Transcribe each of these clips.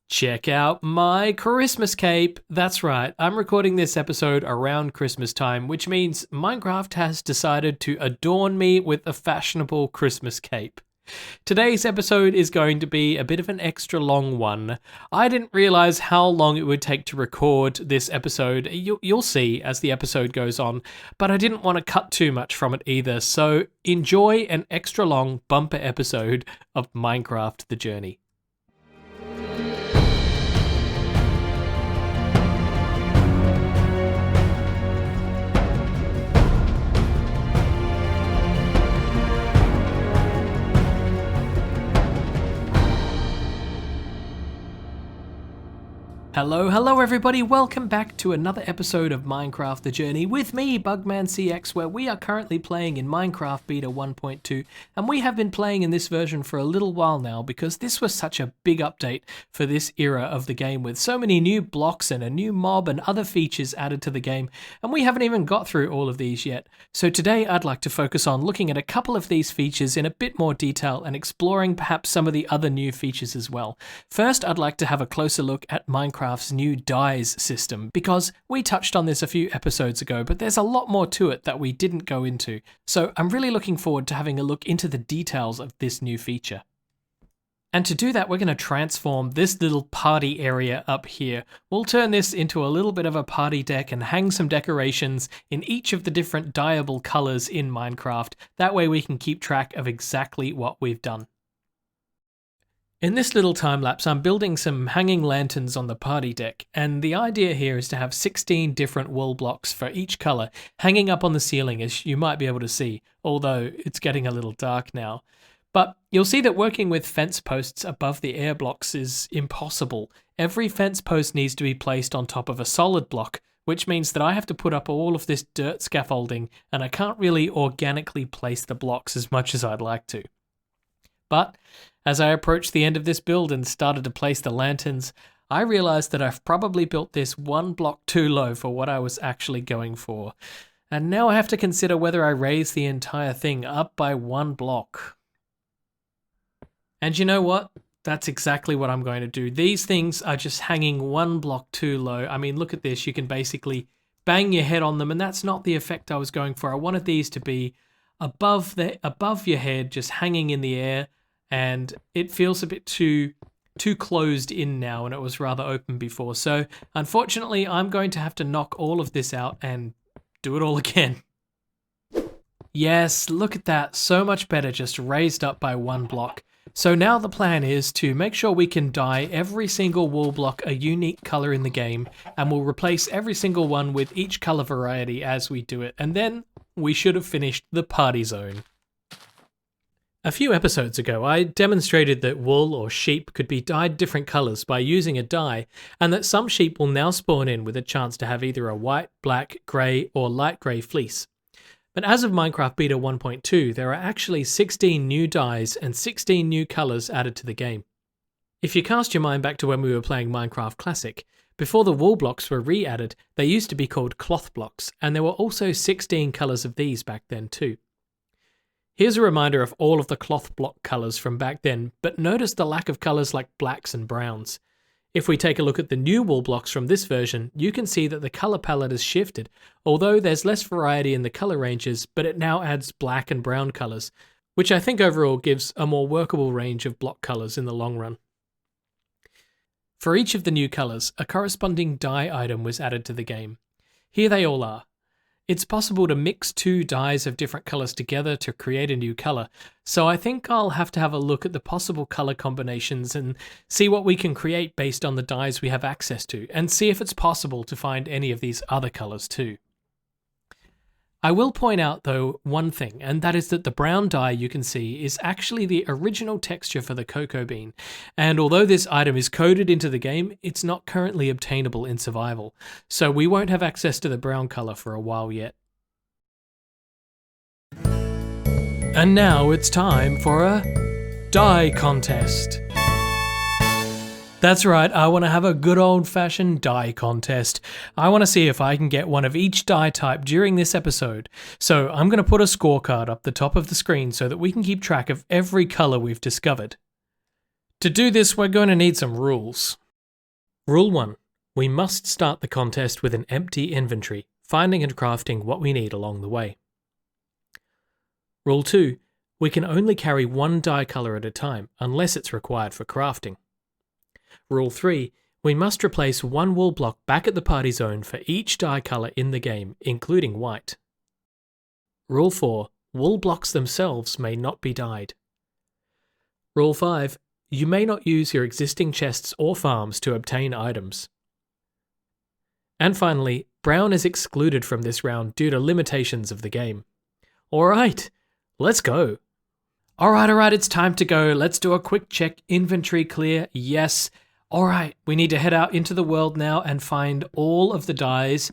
Check out my Christmas cape. That's right, I'm recording this episode around Christmas time, which means Minecraft has decided to adorn me with a fashionable Christmas cape. Today's episode is going to be a bit of an extra long one. I didn't realize how long it would take to record this episode. You'll see as the episode goes on, but I didn't want to cut too much from it either, so enjoy an extra long bumper episode of Minecraft The Journey. Hello everybody, welcome back to another episode of Minecraft The Journey with me, bugmancx, where we are currently playing in Minecraft Beta 1.2, and we have been playing in this version for a little while now because this was such a big update for this era of the game with so many new blocks and a new mob and other features added to the game, and we haven't even got through all of these yet. So today I'd like to focus on looking at a couple of these features in a bit more detail and exploring perhaps some of the other new features as well. First, I'd like to have a closer look at Minecraft's new dyes system, because we touched on this a few episodes ago, but there's a lot more to it that we didn't go into. So I'm really looking forward to having a look into the details of this new feature. And to do that, we're going to transform this little party area up here. We'll turn this into a little bit of a party deck and hang some decorations in each of the different dyeable colors in Minecraft. That way we can keep track of exactly what we've done. In this little time lapse, I'm building some hanging lanterns on the party deck, and the idea here is to have 16 different wool blocks for each color hanging up on the ceiling, as you might be able to see, although it's getting a little dark now. But you'll see that working with fence posts above the air blocks is impossible. Every fence post needs to be placed on top of a solid block, which means that I have to put up all of this dirt scaffolding, and I can't really organically place the blocks as much as I'd like to. But as I approached the end of this build and started to place the lanterns, I realized that I've probably built this one block too low for what I was actually going for. And now I have to consider whether I raise the entire thing up by one block. And you know what? That's exactly what I'm going to do. These things are just hanging one block too low. I mean, look at this. You can basically bang your head on them, and that's not the effect I was going for. I wanted these to be above your head, just hanging in the air. And it feels a bit too closed in now, and it was rather open before. So unfortunately, I'm going to have to knock all of this out and do it all again. Yes, look at that. So much better, just raised up by one block. So now the plan is to make sure we can dye every single wool block a unique color in the game, and we'll replace every single one with each color variety as we do it. And then we should have finished the party zone. A few episodes ago, I demonstrated that wool or sheep could be dyed different colours by using a dye, and that some sheep will now spawn in with a chance to have either a white, black, grey or light grey fleece. But as of Minecraft Beta 1.2, there are actually 16 new dyes and 16 new colours added to the game. If you cast your mind back to when we were playing Minecraft Classic, before the wool blocks were re-added, they used to be called cloth blocks, and there were also 16 colours of these back then too. Here's a reminder of all of the cloth block colours from back then, but notice the lack of colours like blacks and browns. If we take a look at the new wool blocks from this version, you can see that the colour palette has shifted, although there's less variety in the colour ranges, but it now adds black and brown colours, which I think overall gives a more workable range of block colours in the long run. For each of the new colours, a corresponding dye item was added to the game. Here they all are. It's possible to mix two dyes of different colours together to create a new colour, so I think I'll have to have a look at the possible colour combinations and see what we can create based on the dyes we have access to, and see if it's possible to find any of these other colours too. I will point out though one thing, and that is that the brown dye you can see is actually the original texture for the cocoa bean, and although this item is coded into the game, it's not currently obtainable in survival, so we won't have access to the brown colour for a while yet. And now it's time for a dye contest. That's right, I want to have a good old-fashioned dye contest. I want to see if I can get one of each dye type during this episode. So I'm going to put a scorecard up the top of the screen so that we can keep track of every colour we've discovered. To do this, we're going to need some rules. Rule 1. We must start the contest with an empty inventory, finding and crafting what we need along the way. Rule 2. We can only carry one dye color at a time, unless it's required for crafting. Rule 3. We must replace one wool block back at the party zone for each dye color in the game, including white. Rule 4. Wool blocks themselves may not be dyed. Rule 5. You may not use your existing chests or farms to obtain items. And finally, brown is excluded from this round due to limitations of the game. Alright, let's go. Alright, it's time to go. Let's do a quick check. Inventory clear, yes. Alright, we need to head out into the world now and find all of the dyes.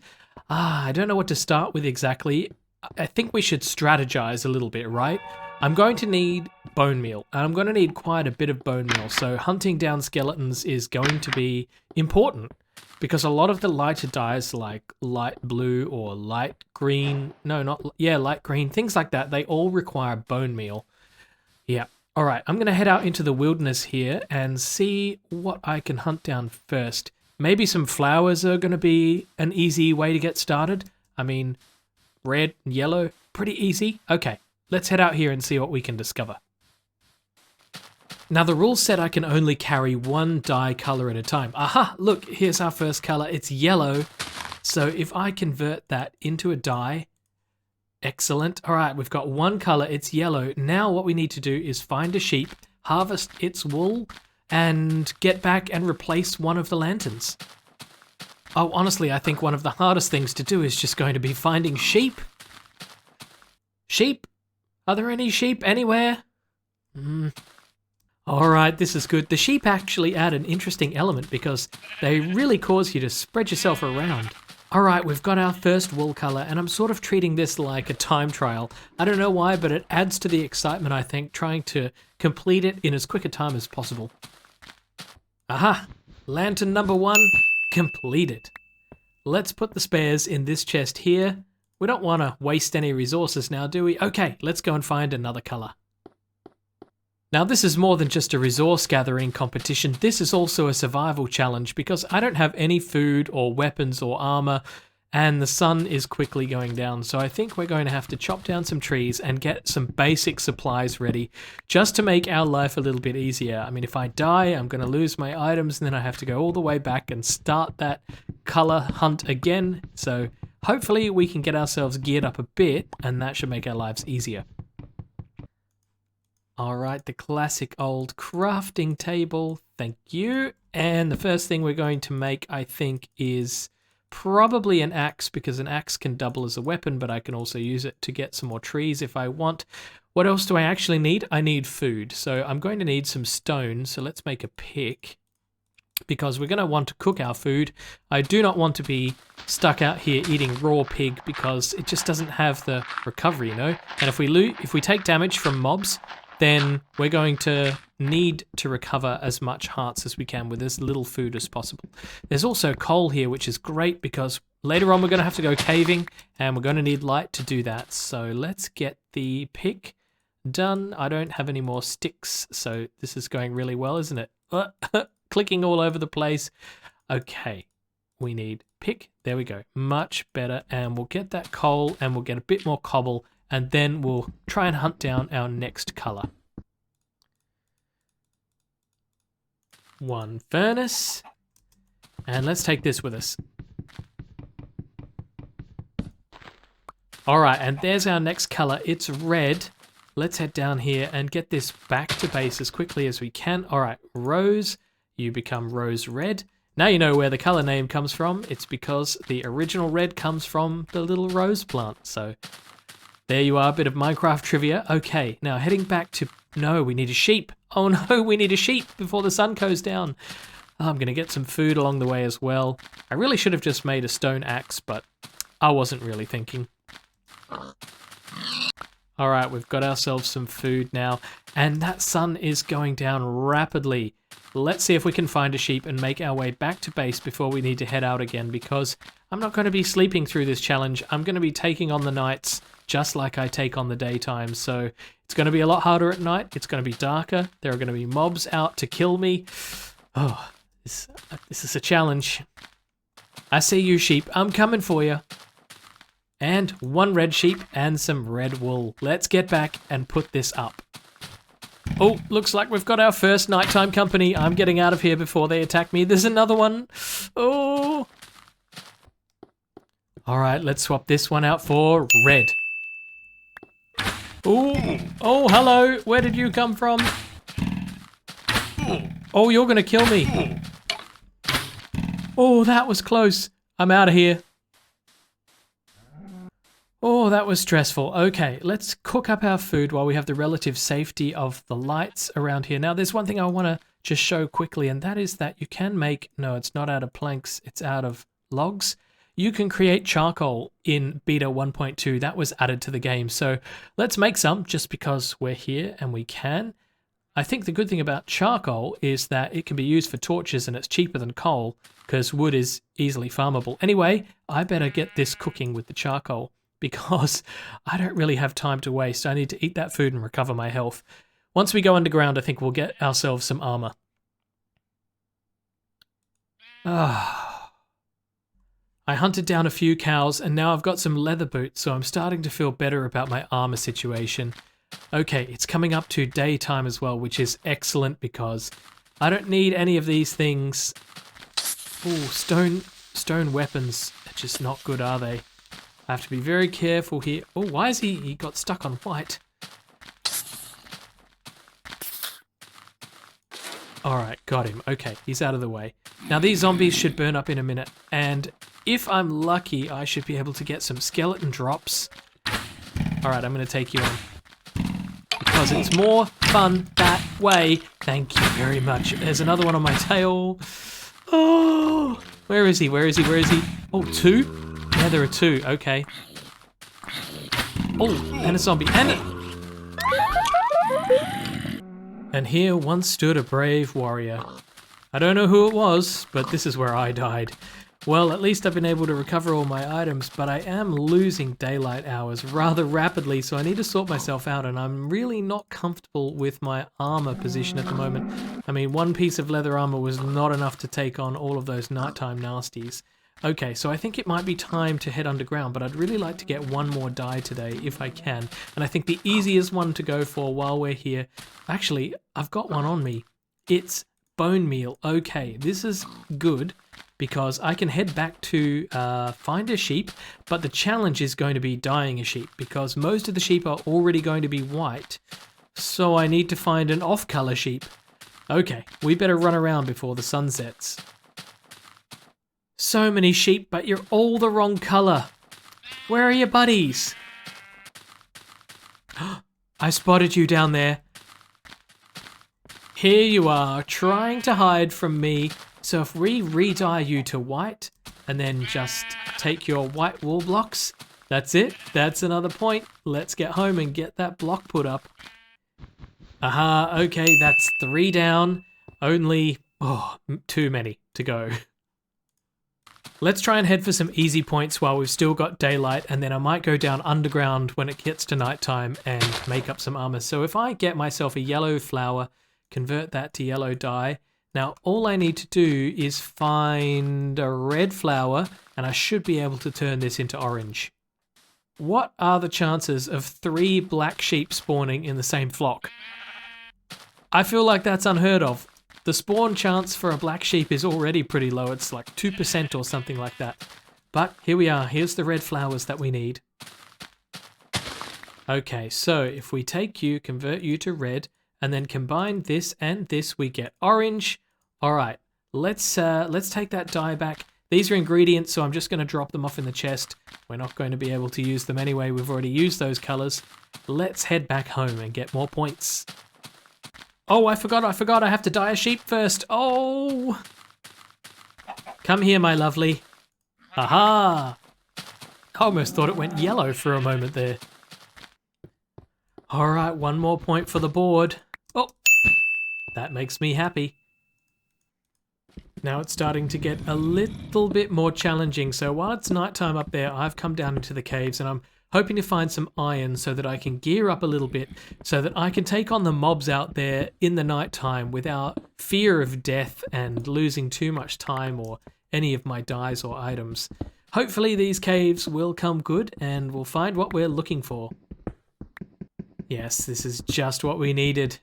I don't know what to start with exactly. I think we should strategize a little bit, right? I'm going to need bone meal, and I'm going to need quite a bit of bone meal, so hunting down skeletons is going to be important, because a lot of the lighter dyes like light blue or light green, light green, things like that, they all require bone meal. Yeah. Alright, I'm going to head out into the wilderness here and see what I can hunt down first. Maybe some flowers are going to be an easy way to get started. I mean, red and yellow, pretty easy. Okay, let's head out here and see what we can discover. Now the rule said I can only carry one dye color at a time. Aha, look, here's our first color. It's yellow. So if I convert that into a dye, excellent. All right, we've got one color, it's yellow. Now what we need to do is find a sheep, harvest its wool, and get back and replace one of the lanterns. Oh, honestly, I think one of the hardest things to do is just going to be finding sheep. Sheep? Are there any sheep anywhere? Alright, this is good. The sheep actually add an interesting element because they really cause you to spread yourself around. Alright, we've got our first wool color, and I'm sort of treating this like a time trial. I don't know why, but it adds to the excitement, I think, trying to complete it in as quick a time as possible. Aha! Lantern number 1, completed. Let's put the spares in this chest here. We don't want to waste any resources now, do we? Okay, let's go and find another color. Now this is more than just a resource gathering competition, this is also a survival challenge because I don't have any food or weapons or armor and the sun is quickly going down, so I think we're going to have to chop down some trees and get some basic supplies ready just to make our life a little bit easier. I mean, if I die, I'm going to lose my items and then I have to go all the way back and start that color hunt again, so hopefully we can get ourselves geared up a bit and that should make our lives easier. Alright, the classic old crafting table, thank you. And the first thing we're going to make, I think, is probably an axe, because an axe can double as a weapon, but I can also use it to get some more trees if I want. What else do I actually need? I need food, so I'm going to need some stone, so let's make a pick, because we're going to want to cook our food. I do not want to be stuck out here eating raw pig, because it just doesn't have the recovery, you know? And if we take damage from mobs, then we're going to need to recover as much hearts as we can with as little food as possible. There's also coal here, which is great because later on we're going to have to go caving and we're going to need light to do that. So let's get the pick done. I don't have any more sticks, so this is going really well, isn't it? Clicking all over the place. Okay, we need pick. There we go. Much better. And we'll get that coal and we'll get a bit more cobble. And then we'll try and hunt down our next color. One furnace. And let's take this with us. Alright, and there's our next color. It's red. Let's head down here and get this back to base as quickly as we can. Alright, rose. You become rose red. Now you know where the color name comes from. It's because the original red comes from the little rose plant. So there you are, a bit of Minecraft trivia. Okay, now heading back to... No, we need a sheep. Oh no, we need a sheep before the sun goes down. Oh, I'm going to get some food along the way as well. I really should have just made a stone axe, but I wasn't really thinking. Alright, we've got ourselves some food now, and that sun is going down rapidly. Let's see if we can find a sheep and make our way back to base before we need to head out again, because I'm not going to be sleeping through this challenge. I'm going to be taking on the nights just like I take on the daytime, so it's going to be a lot harder at night. It's going to be darker. There are going to be mobs out to kill me. Oh, This is a challenge. I see you, sheep. I'm coming for you. And one red sheep and some red wool. Let's get back and put this up. Oh, looks like we've got our first nighttime company. I'm getting out of here before they attack me. There's another one. Oh. All right, let's swap this one out for red. Oh, oh, hello. Where did you come from? Oh, you're going to kill me. Oh, that was close. I'm out of here. Oh, that was stressful. Okay, let's cook up our food while we have the relative safety of the lights around here. Now, there's one thing I want to just show quickly, and that is that you can make... No, it's not out of planks. It's out of logs. You can create charcoal in Beta 1.2. That was added to the game. So let's make some just because we're here and we can. I think the good thing about charcoal is that it can be used for torches and it's cheaper than coal because wood is easily farmable. Anyway, I better get this cooking with the charcoal because I don't really have time to waste. I need to eat that food and recover my health. Once we go underground, I think we'll get ourselves some armor. I hunted down a few cows and now I've got some leather boots, so I'm starting to feel better about my armor situation. Okay, it's coming up to daytime as well, which is excellent because I don't need any of these things. Ooh, stone weapons are just not good, are they? I have to be very careful here. Oh, why is he got stuck on white? Alright, got him. Okay, he's out of the way. Now these zombies should burn up in a minute, and if I'm lucky, I should be able to get some skeleton drops. Alright, I'm going to take you on. Because it's more fun that way. Thank you very much. There's another one on my tail. Oh, where is he? Where is he? Where is he? Oh, two? Yeah, there are two. Okay. Oh, and a zombie. And here once stood a brave warrior. I don't know who it was, but this is where I died. Well, at least I've been able to recover all my items, but I am losing daylight hours rather rapidly, so I need to sort myself out, and I'm really not comfortable with my armor position at the moment. I mean, one piece of leather armor was not enough to take on all of those nighttime nasties. Okay, so I think it might be time to head underground, but I'd really like to get one more dye today if I can. And I think the easiest one to go for while we're here... Actually, I've got one on me. It's bone meal. Okay, this is good because I can head back to find a sheep, but the challenge is going to be dyeing a sheep because most of the sheep are already going to be white. So I need to find an off-color sheep. Okay, we better run around before the sun sets. So many sheep, but you're all the wrong color. Where are your buddies? I spotted you down there. Here you are, trying to hide from me. So if we re-dye you to white, and then just take your white wool blocks, that's it. That's another point. Let's get home and get that block put up. Aha, okay, that's 3 down. Only, too many to go. Let's try and head for some easy points while we've still got daylight, and then I might go down underground when it gets to nighttime and make up some armor. So if I get myself a yellow flower, convert that to yellow dye. Now all I need to do is find a red flower, and I should be able to turn this into orange. What are the chances of 3 black sheep spawning in the same flock? I feel like that's unheard of. The spawn chance for a black sheep is already pretty low. It's like 2% or something like that. But here we are. Here's the red flowers that we need. Okay, so if we take you, convert you to red, and then combine this and this, we get orange. All right, let's take that dye back. These are ingredients, so I'm just going to drop them off in the chest. We're not going to be able to use them anyway. We've already used those colors. Let's head back home and get more points. Oh, I forgot. I have to dye a sheep first. Oh! Come here, my lovely. Aha! I almost thought it went yellow for a moment there. All right, one more point for the board. Oh, that makes me happy. Now it's starting to get a little bit more challenging. So while it's nighttime up there, I've come down into the caves and I'm hoping to find some iron so that I can gear up a little bit so that I can take on the mobs out there in the night time without fear of death and losing too much time or any of my dyes or items. Hopefully these caves will come good and we'll find what we're looking for. Yes, this is just what we needed.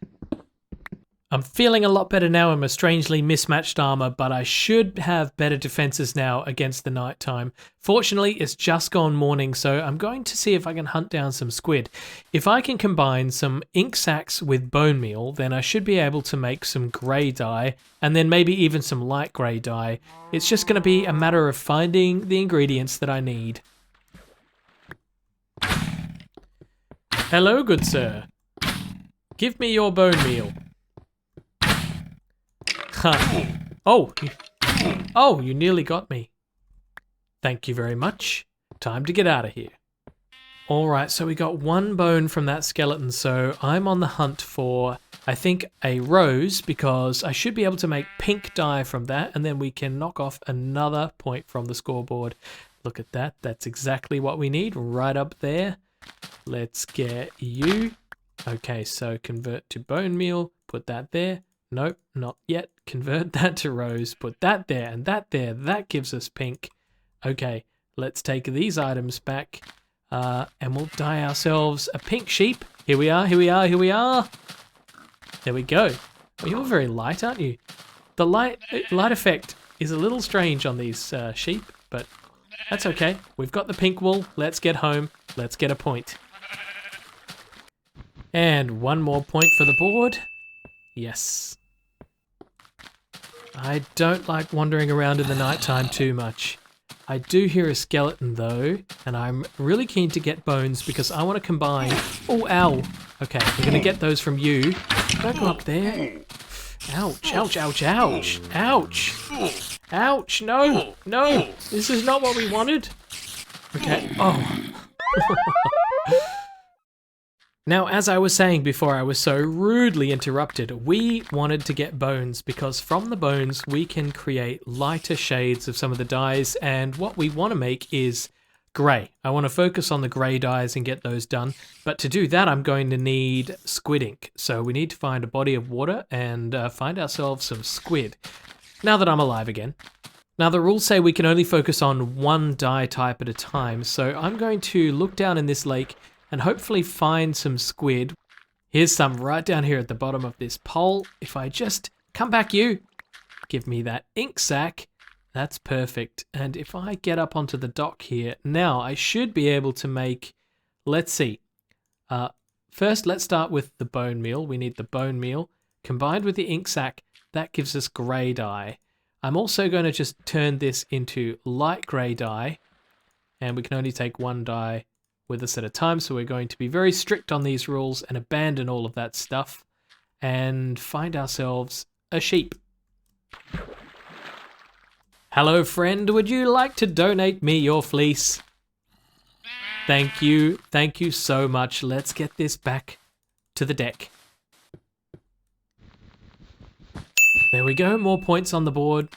I'm feeling a lot better now in my strangely mismatched armor, but I should have better defenses now against the nighttime. Fortunately, it's just gone morning, so I'm going to see if I can hunt down some squid. If I can combine some ink sacs with bone meal, then I should be able to make some grey dye, and then maybe even some light grey dye. It's just going to be a matter of finding the ingredients that I need. Hello, good sir. Give me your bone meal. Huh. Oh, you nearly got me. Thank you very much. Time to get out of here. Alright, so we got one bone from that skeleton, so I'm on the hunt for, I think, a rose, because I should be able to make pink dye from that, and then we can knock off another point from the scoreboard. Look at that. That's exactly what we need right up there. Let's get you. Okay, so convert to bone meal. Put that there. Nope, not yet. Convert that to rose, put that there and that there. That gives us pink. Okay, let's take these items back and we'll dye ourselves a pink sheep. Here we are, here we are, here we are. There we go. Well, you're very light, aren't you? The light effect is a little strange on these sheep, but that's okay. We've got the pink wool. Let's get home. Let's get a point. And one more point for the board. Yes. I don't like wandering around in the nighttime too much. I do hear a skeleton though, and I'm really keen to get bones because I want to combine... Oh, ow. Okay, we're going to get those from you. Don't go up there. Ouch, ouch, ouch, ouch. Ouch. Ouch, no, no. This is not what we wanted. Okay, oh. Now, as I was saying before I was so rudely interrupted, we wanted to get bones because from the bones we can create lighter shades of some of the dyes, and what we want to make is grey. I want to focus on the grey dyes and get those done, but to do that I'm going to need squid ink. So we need to find a body of water and find ourselves some squid. Now that I'm alive again. Now the rules say we can only focus on one dye type at a time, so I'm going to look down in this lake and hopefully find some squid. Here's some right down here at the bottom of this pole. If I just come back, you give me that ink sac, that's perfect. And if I get up onto the dock here, now I should be able to make, let's see. First, let's start with the bone meal. We need the bone meal combined with the ink sac. That gives us grey dye. I'm also going to just turn this into light grey dye, and we can only take one dye with us at a time, so we're going to be very strict on these rules and abandon all of that stuff and find ourselves a sheep. Hello friend, would you like to donate me your fleece? Thank you so much. Let's get this back to the deck. There we go, more points on the board.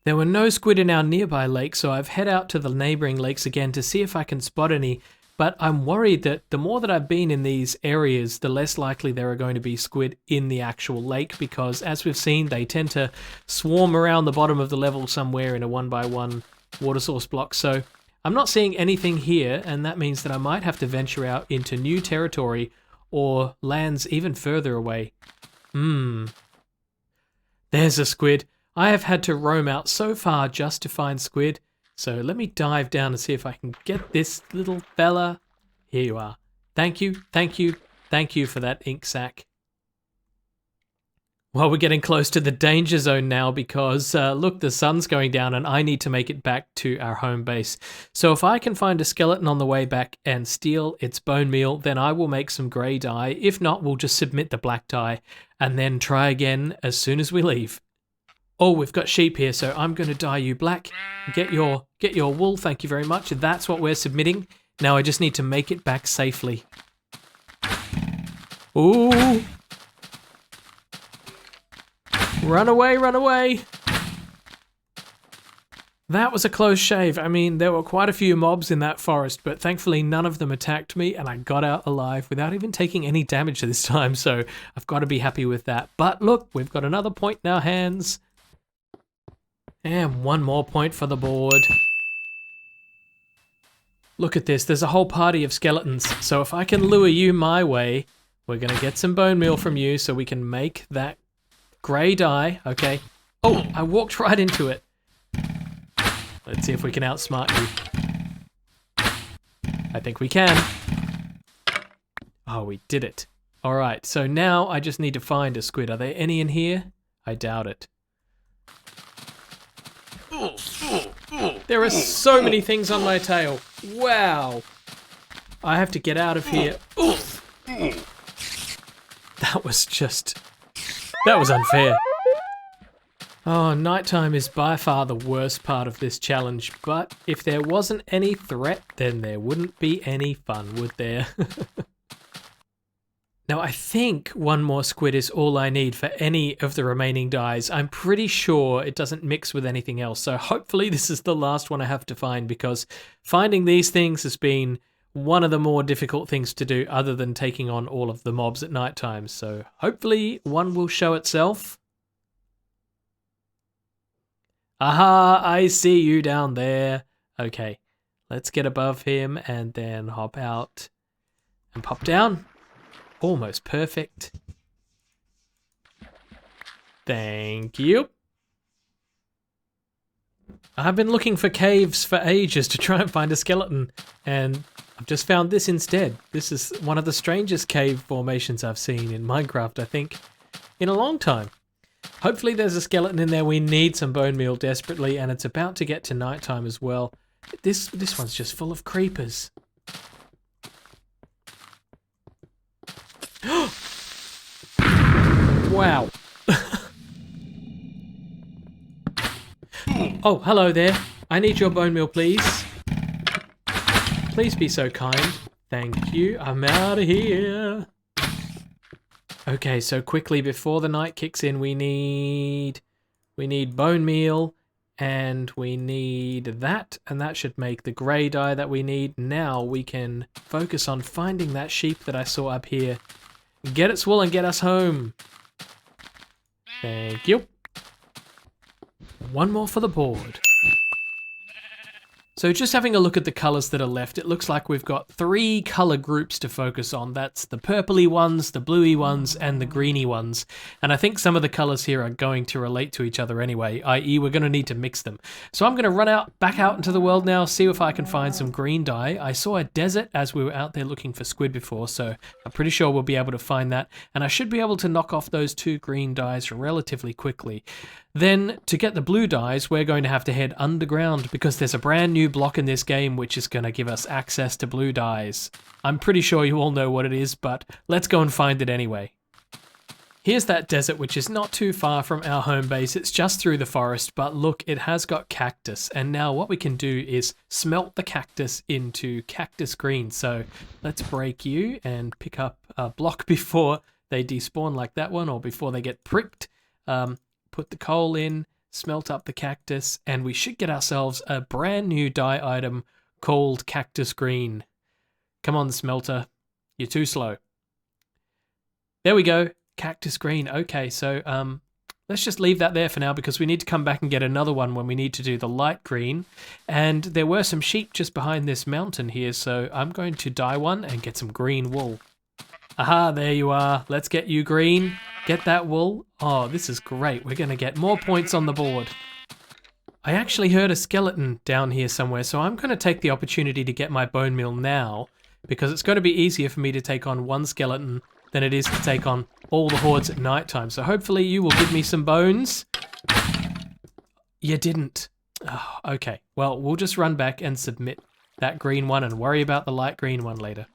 There were no squid in our nearby lake, so I've head out to the neighbouring lakes again to see if I can spot any. But I'm worried that the more that I've been in these areas, the less likely there are going to be squid in the actual lake, because as we've seen, they tend to swarm around the bottom of the level somewhere in a 1x1 water source block. So I'm not seeing anything here, and that means that I might have to venture out into new territory or lands even further away. There's a squid. I have had to roam out so far just to find squid. So let me dive down and see if I can get this little fella. Here you are. Thank you, thank you, thank you for that ink sac. Well, we're getting close to the danger zone now because, look, the sun's going down and I need to make it back to our home base. So if I can find a skeleton on the way back and steal its bone meal, then I will make some grey dye. If not, we'll just submit the black dye and then try again as soon as we leave. Oh, we've got sheep here, so I'm going to dye you black. Get your wool, thank you very much. That's what we're submitting. Now I just need to make it back safely. Ooh. Run away, run away. That was a close shave. I mean, there were quite a few mobs in that forest, but thankfully none of them attacked me and I got out alive without even taking any damage this time, so I've got to be happy with that. But look, we've got another point in our hands. And one more point for the board. Look at this, there's a whole party of skeletons, so if I can lure you my way, we're going to get some bone meal from you so we can make that grey dye, okay? Oh, I walked right into it. Let's see if we can outsmart you. I think we can. Oh, we did it. All right, so now I just need to find a squid. Are there any in here? I doubt it. There are so many things on my tail. Wow. I have to get out of here. That was unfair. Oh, nighttime is by far the worst part of this challenge, but if there wasn't any threat, then there wouldn't be any fun, would there? Now, I think one more squid is all I need for any of the remaining dyes. I'm pretty sure it doesn't mix with anything else, so hopefully this is the last one I have to find, because finding these things has been one of the more difficult things to do other than taking on all of the mobs at nighttime, so hopefully one will show itself. Aha, I see you down there. Okay, let's get above him and then hop out and pop down. Almost perfect. Thank you. I've been looking for caves for ages to try and find a skeleton, and I've just found this instead. This is one of the strangest cave formations I've seen in Minecraft, I think, in a long time. Hopefully there's a skeleton in there. We need some bone meal desperately, and it's about to get to nighttime as well. This one's just full of creepers. Wow. Oh, hello there. I need your bone meal, please. Please be so kind. Thank you. I'm out of here. Okay, so quickly before the night kicks in, we need bone meal, and we need that, and that should make the grey dye that we need. Now we can focus on finding that sheep that I saw up here. Get its wool and get us home. Thank you. One more for the board. So just having a look at the colours that are left, it looks like we've got 3 colour groups to focus on. That's the purpley ones, the bluey ones, and the greeny ones. And I think some of the colours here are going to relate to each other anyway, i.e. we're going to need to mix them. So I'm going to run back out into the world now, see if I can find some green dye. I saw a desert as we were out there looking for squid before, so I'm pretty sure we'll be able to find that. And I should be able to knock off those 2 green dyes relatively quickly. Then, to get the blue dyes, we're going to have to head underground because there's a brand new block in this game which is going to give us access to blue dyes. I'm pretty sure you all know what it is, but let's go and find it anyway. Here's that desert, which is not too far from our home base. It's just through the forest, but look, it has got cactus. And now what we can do is smelt the cactus into cactus green. So let's break you and pick up a block before they despawn like that one, or before they get pricked. Put the coal in, smelt up the cactus, and we should get ourselves a brand new dye item called Cactus Green. Come on, smelter. You're too slow. There we go. Cactus Green. Okay, so let's just leave that there for now because we need to come back and get another one when we need to do the light green. And there were some sheep just behind this mountain here, so I'm going to dye one and get some green wool. Aha, there you are. Let's get you green. Get that wool. Oh, this is great. We're going to get more points on the board. I actually heard a skeleton down here somewhere, so I'm going to take the opportunity to get my bone meal now because it's going to be easier for me to take on one skeleton than it is to take on all the hordes at nighttime. So hopefully you will give me some bones. You didn't. Oh, okay, well, we'll just run back and submit that green one and worry about the light green one later.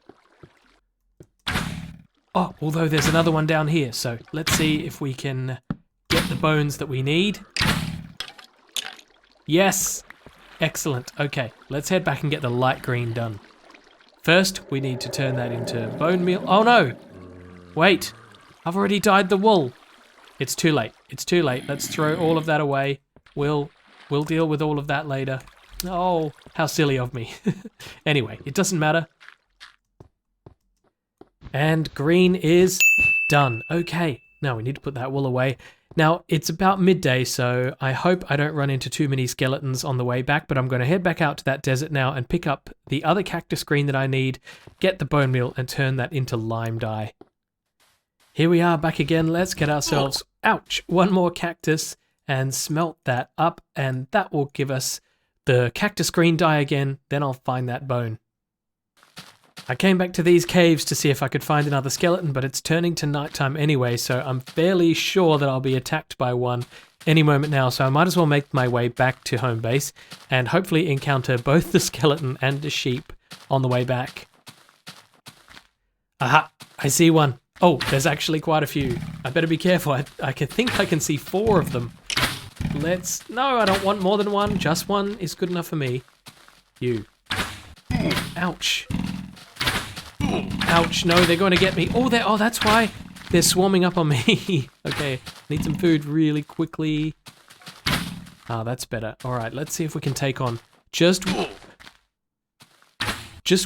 Oh, although there's another one down here, so let's see if we can get the bones that we need. Yes! Excellent. Okay, let's head back and get the light green done. First, we need to turn that into bone meal. Oh no! Wait, I've already dyed the wool. It's too late. It's too late. Let's throw all of that away. We'll We'll deal with all of that later. Oh, how silly of me. Anyway, it doesn't matter. And green is done. Okay, now we need to put that wool away. Now, it's about midday, so I hope I don't run into too many skeletons on the way back, but I'm going to head back out to that desert now and pick up the other cactus green that I need, get the bone meal, and turn that into lime dye. Here we are back again. Let's get ourselves, ouch, one more cactus and smelt that up, and that will give us the cactus green dye again. Then I'll find that bone. I came back to these caves to see if I could find another skeleton, but it's turning to nighttime anyway, so I'm fairly sure that I'll be attacked by one any moment now, so I might as well make my way back to home base and hopefully encounter both the skeleton and the sheep on the way back. Aha! I see one. Oh, there's actually quite a few. I better be careful. I think I can see 4 of them. No, I don't want more than one. Just one is good enough for me. You. Ouch. Ouch, no, they're going to get me. Oh, that's why they're swarming up on me. Okay, need some food really quickly. Ah, that's better. All right, let's see if we can take on just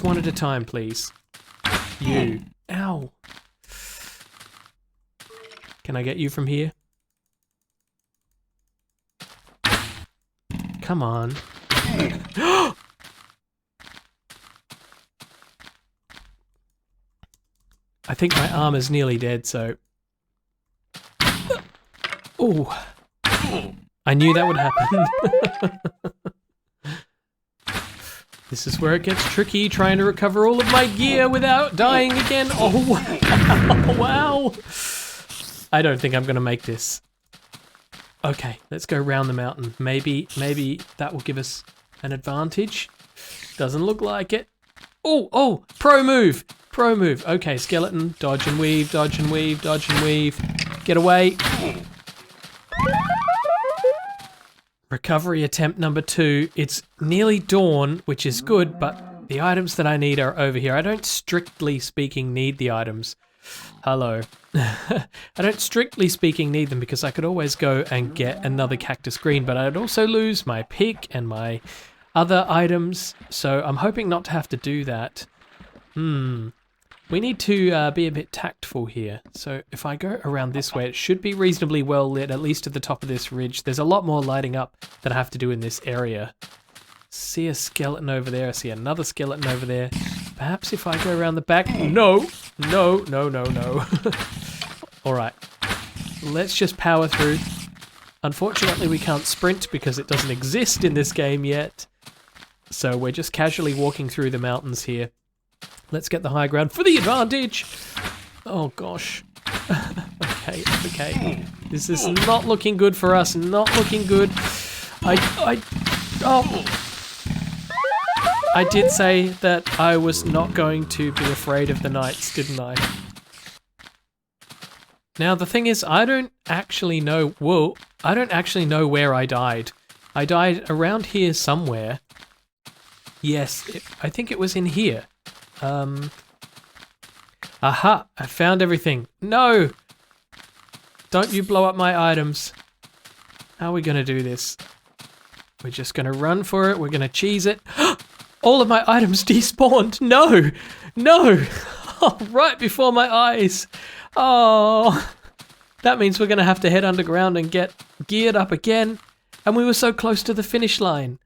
one at a time, please. You. Ow. Can I get you from here? Come on. I think my arm is nearly dead, so... Oh, I knew that would happen. This is where it gets tricky, trying to recover all of my gear without dying again. Oh, wow. I don't think I'm going to make this. Okay, let's go round the mountain. Maybe that will give us an advantage. Doesn't look like it. Oh, pro move. Pro move. Okay, skeleton. Dodge and weave, dodge and weave, dodge and weave. Get away. Recovery attempt number 2. It's nearly dawn, which is good, but the items that I need are over here. I don't strictly speaking need the items. Hello. I don't strictly speaking need them because I could always go and get another cactus green, but I'd also lose my pick and my other items, so I'm hoping not to have to do that. We need to be a bit tactful here. So if I go around this way, it should be reasonably well lit, at least at the top of this ridge. There's a lot more lighting up that I have to do in this area. See a skeleton over there. I see another skeleton over there. Perhaps if I go around the back... No! All right. Let's just power through. Unfortunately, we can't sprint because it doesn't exist in this game yet. So we're just casually walking through the mountains here. Let's get the high ground for the advantage. Oh, gosh. Okay. This is not looking good for us. Not looking good. I did say that I was not going to be afraid of the knights, didn't I? Now, the thing is, I don't actually know where I died. I died around here somewhere. Yes, I think it was in here. Aha, I found everything. No! Don't you blow up my items. How are we going to do this? We're just going to run for it. We're going to cheese it. All of my items despawned. No! Oh, right before my eyes. Oh, that means we're going to have to head underground and get geared up again. And we were so close to the finish line.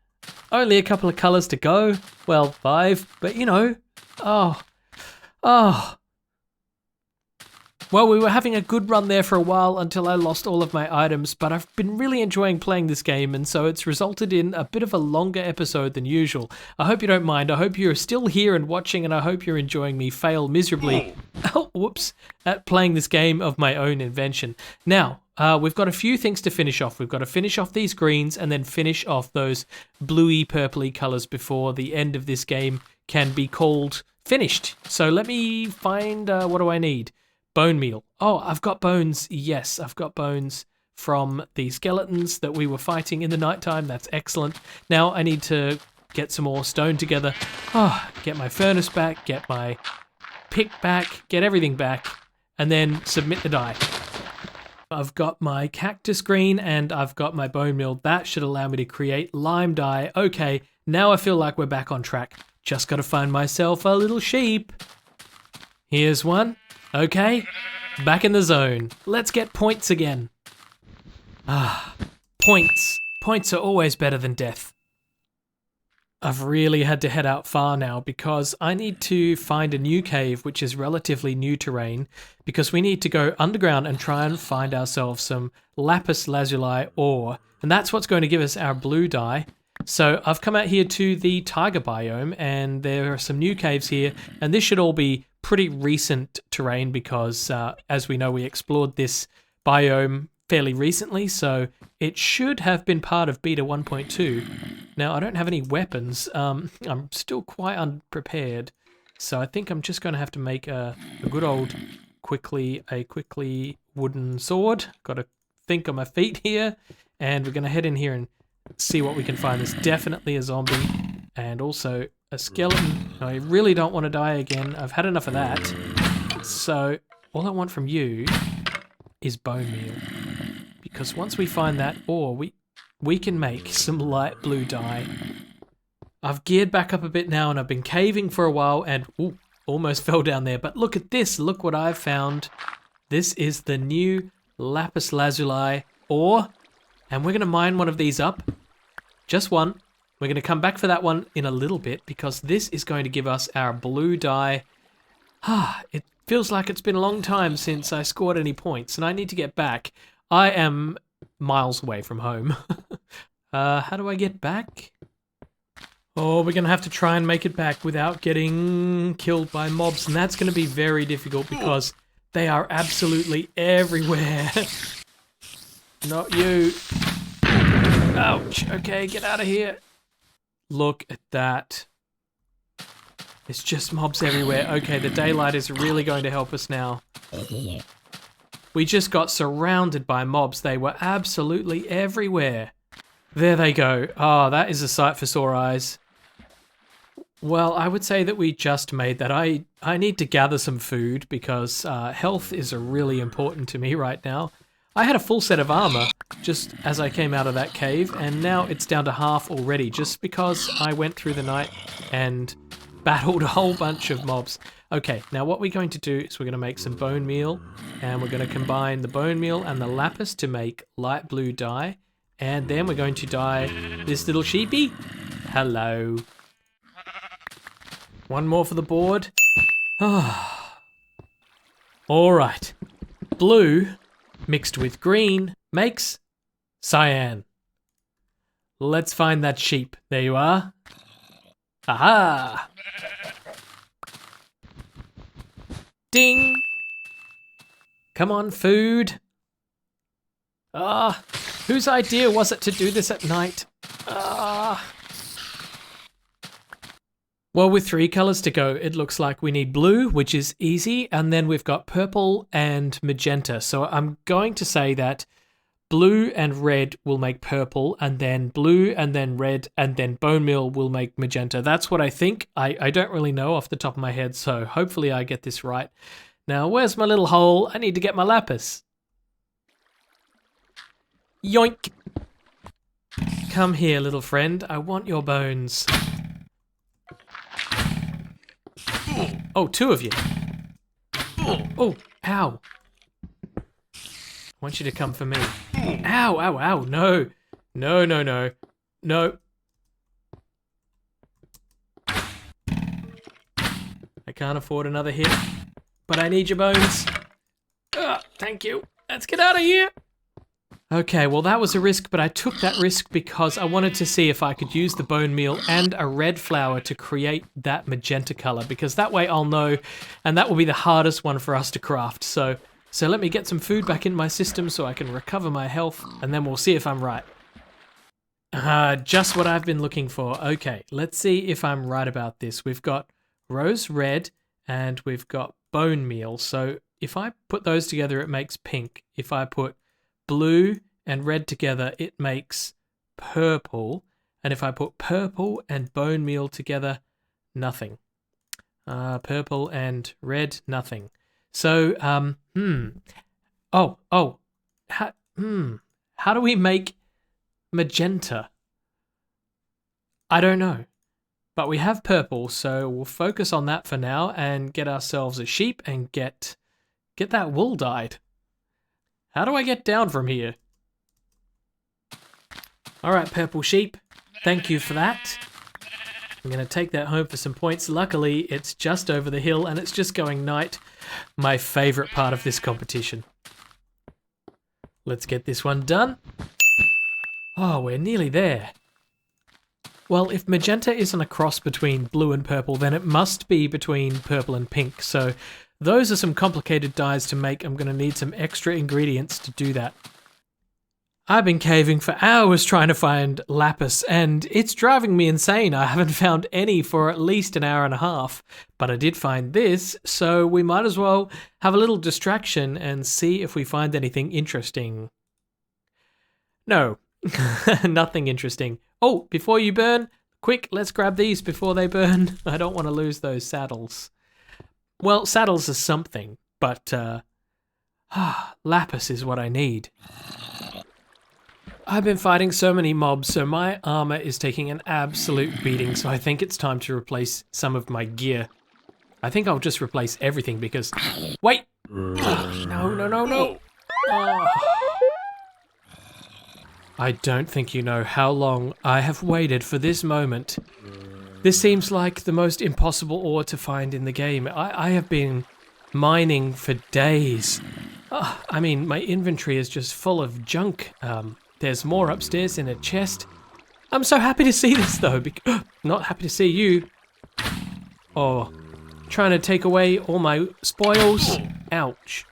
Only a couple of colours to go. Well, 5, but you know. Oh. Well, we were having a good run there for a while until I lost all of my items, but I've been really enjoying playing this game, and so it's resulted in a bit of a longer episode than usual. I hope you don't mind. I hope you're still here and watching, and I hope you're enjoying me fail miserably at playing this game of my own invention. Now, we've got a few things to finish off. We've got to finish off these greens and then finish off those bluey, purpley colours before the end of this game can be called finished. So let me find, what do I need? Bone meal. Oh, I've got bones. Yes, I've got bones from the skeletons that we were fighting in the nighttime. That's excellent. Now I need to get some more stone together. Get my furnace back, get my pick back, get everything back, and then submit the die. I've got my cactus green and I've got my bone meal. That should allow me to create lime dye. Okay, now I feel like we're back on track. Just got to find myself a little sheep. Here's one. Okay, back in the zone. Let's get points again. Ah, points. Points are always better than death. I've really had to head out far now because I need to find a new cave, which is relatively new terrain, because we need to go underground and try and find ourselves some lapis lazuli ore, and that's what's going to give us our blue dye. So I've come out here to the tiger biome, and there are some new caves here, and this should all be pretty recent terrain because, as we know, we explored this biome fairly recently, so it should have been part of beta 1.2. Now, I don't have any weapons. I'm still quite unprepared, so I think I'm just going to have to make a good old quickly wooden sword. Got to think on my feet here, and we're going to head in here and see what we can find. There's definitely a zombie and also a skeleton. I really don't want to die again. I've had enough of that. So all I want from you is bone meal, because once we find that ore, we can make some light blue dye. I've geared back up a bit now, and I've been caving for a while, and almost fell down there. But look at this. Look what I've found. This is the new lapis lazuli ore, and we're going to mine one of these up. Just one. We're going to come back for that one in a little bit, because this is going to give us our blue dye. It feels like it's been a long time since I scored any points, and I need to get back. I am miles away from home. How do I get back? Oh, we're going to have to try and make it back without getting killed by mobs, and that's going to be very difficult because they are absolutely everywhere. Not you. Ouch. Okay, get out of here. Look at that. It's just mobs everywhere. Okay, the daylight is really going to help us now. We just got surrounded by mobs. They were absolutely everywhere. There they go. Oh, that is a sight for sore eyes. Well, I would say that we just made that. I need to gather some food because health is really important to me right now. I had a full set of armor just as I came out of that cave, and now it's down to half already just because I went through the night and battled a whole bunch of mobs. Okay, now what we're going to do is we're going to make some bone meal, and we're going to combine the bone meal and the lapis to make light blue dye, and then we're going to dye this little sheepy. Hello. One more for the board. All right. Blue mixed with green makes cyan. Let's find that sheep. There you are. Aha! Ding! Come on, food. Whose idea was it to do this at night? Well, with 3 colors to go, it looks like we need blue, which is easy, and then we've got purple and magenta. So I'm going to say that blue and red will make purple, and then blue and then red, and then bone meal will make magenta. That's what I think. I don't really know off the top of my head, so hopefully I get this right. Now, where's my little hole? I need to get my lapis. Yoink! Come here, little friend. I want your bones. Oh, 2 of you. Oh, ow. I want you to come for me. Ow, ow, ow. No. No, no, no. No. I can't afford another hit, but I need your bones. Thank you. Let's get out of here. Okay, well that was a risk, but I took that risk because I wanted to see if I could use the bone meal and a red flower to create that magenta color, because that way I'll know, and that will be the hardest one for us to craft. So let me get some food back in my system so I can recover my health, and then we'll see if I'm right. Just what I've been looking for. Okay, let's see if I'm right about this. We've got rose red and we've got bone meal. So if I put those together, it makes pink. If I put blue and red together, it makes purple. And if I put purple and bone meal together, nothing. Purple and red, nothing. So, Oh, How do we make magenta? I don't know. But we have purple, so we'll focus on that for now and get ourselves a sheep and get that wool dyed. How do I get down from here? All right, purple sheep. Thank you for that. I'm going to take that home for some points. Luckily, it's just over the hill and it's just going night. My favorite part of this competition. Let's get this one done. Oh, we're nearly there. Well, if magenta isn't a cross between blue and purple, then it must be between purple and pink. So those are some complicated dyes to make. I'm going to need some extra ingredients to do that. I've been caving for hours trying to find lapis, and it's driving me insane. I haven't found any for at least an hour and a half, but I did find this, so we might as well have a little distraction and see if we find anything interesting. No, nothing interesting. Oh, before you burn, quick, let's grab these before they burn. I don't want to lose those saddles. Well, saddles are something, but lapis is what I need. I've been fighting so many mobs, so my armor is taking an absolute beating, so I think it's time to replace some of my gear. I think I'll just replace everything because... Wait! No. Oh. I don't think you know how long I have waited for this moment. This seems like the most impossible ore to find in the game. I have been mining for days. I mean, my inventory is just full of junk. There's more upstairs in a chest. I'm so happy to see this though. Not happy to see you. Oh, trying to take away all my spoils. Ouch.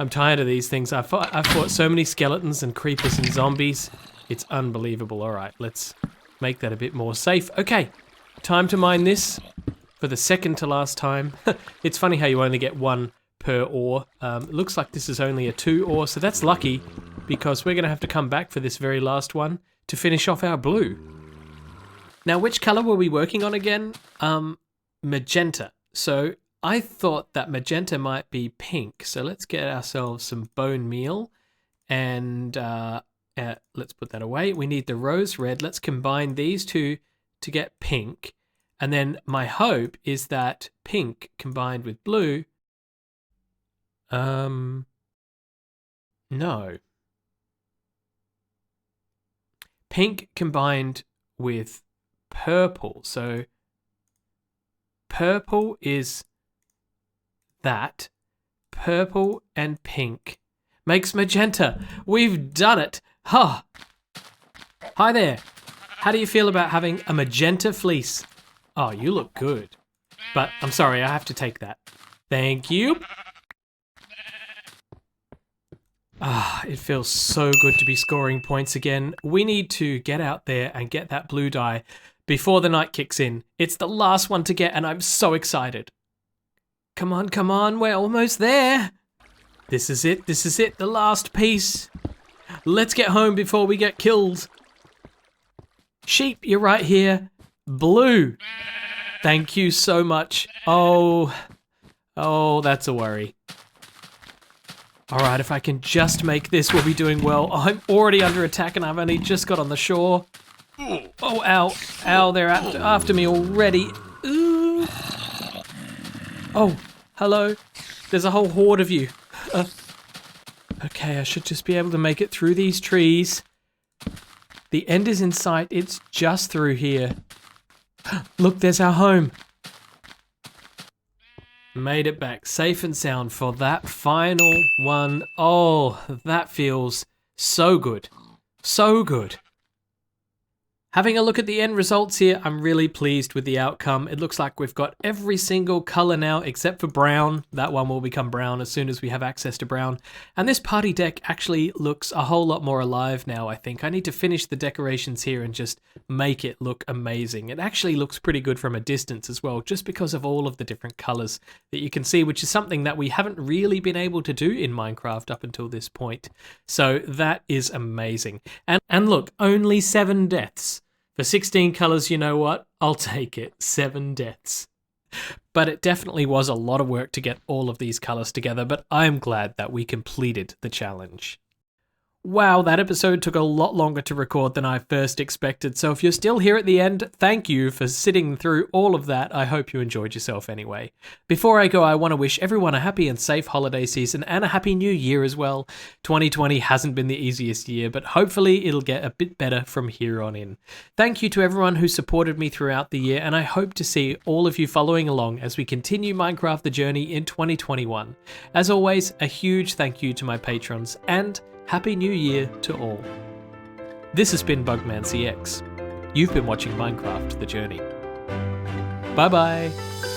I'm tired of these things. I've fought so many skeletons and creepers and zombies. It's unbelievable. All right, let's make that a bit more safe. Okay, time to mine this for the second to last time. It's funny how you only get one per ore. It looks like this is only a 2 ore, so that's lucky because we're going to have to come back for this very last one to finish off our blue. Now, which color were we working on again? Magenta. So I thought that magenta might be pink, so let's get ourselves some bone meal and let's put that away. We need the rose red. Let's combine these two to get pink, and then my hope is that pink combined with blue. No. Pink combined with purple, so purple is that. Purple and pink makes magenta. We've done it. Huh. Hi there. How do you feel about having a magenta fleece? Oh, you look good. But I'm sorry, I have to take that. Thank you. It feels so good to be scoring points again. We need to get out there and get that blue dye before the night kicks in. It's the last one to get and I'm so excited. Come on, we're almost there. This is it, the last piece. Let's get home before we get killed. Sheep, you're right here. Blue. Thank you so much. Oh, that's a worry. All right, if I can just make this, we'll be doing well. Oh, I'm already under attack and I've only just got on the shore. Oh, ow, they're after me already. Ooh. Oh, hello. There's a whole horde of you. Okay, I should just be able to make it through these trees. The end is in sight. It's just through here. Look, there's our home. Made it back safe and sound for that final one. Oh, that feels so good. So good. Having a look at the end results here, I'm really pleased with the outcome. It looks like we've got every single color now except for brown. That one will become brown as soon as we have access to brown. And this party deck actually looks a whole lot more alive now, I think. I need to finish the decorations here and just make it look amazing. It actually looks pretty good from a distance as well, just because of all of the different colors that you can see, which is something that we haven't really been able to do in Minecraft up until this point. So that is amazing. And look, only 7 deaths. For 16 colors, you know what? I'll take it. 7 deaths. But it definitely was a lot of work to get all of these colours together, but I'm glad that we completed the challenge. Wow, that episode took a lot longer to record than I first expected, so if you're still here at the end, thank you for sitting through all of that. I hope you enjoyed yourself anyway. Before I go, I want to wish everyone a happy and safe holiday season and a happy new year as well. 2020 hasn't been the easiest year, but hopefully it'll get a bit better from here on in. Thank you to everyone who supported me throughout the year, and I hope to see all of you following along as we continue Minecraft the Journey in 2021. As always, a huge thank you to my patrons, and Happy New Year to all. This has been bugmancx. You've been watching Minecraft The Journey. Bye bye!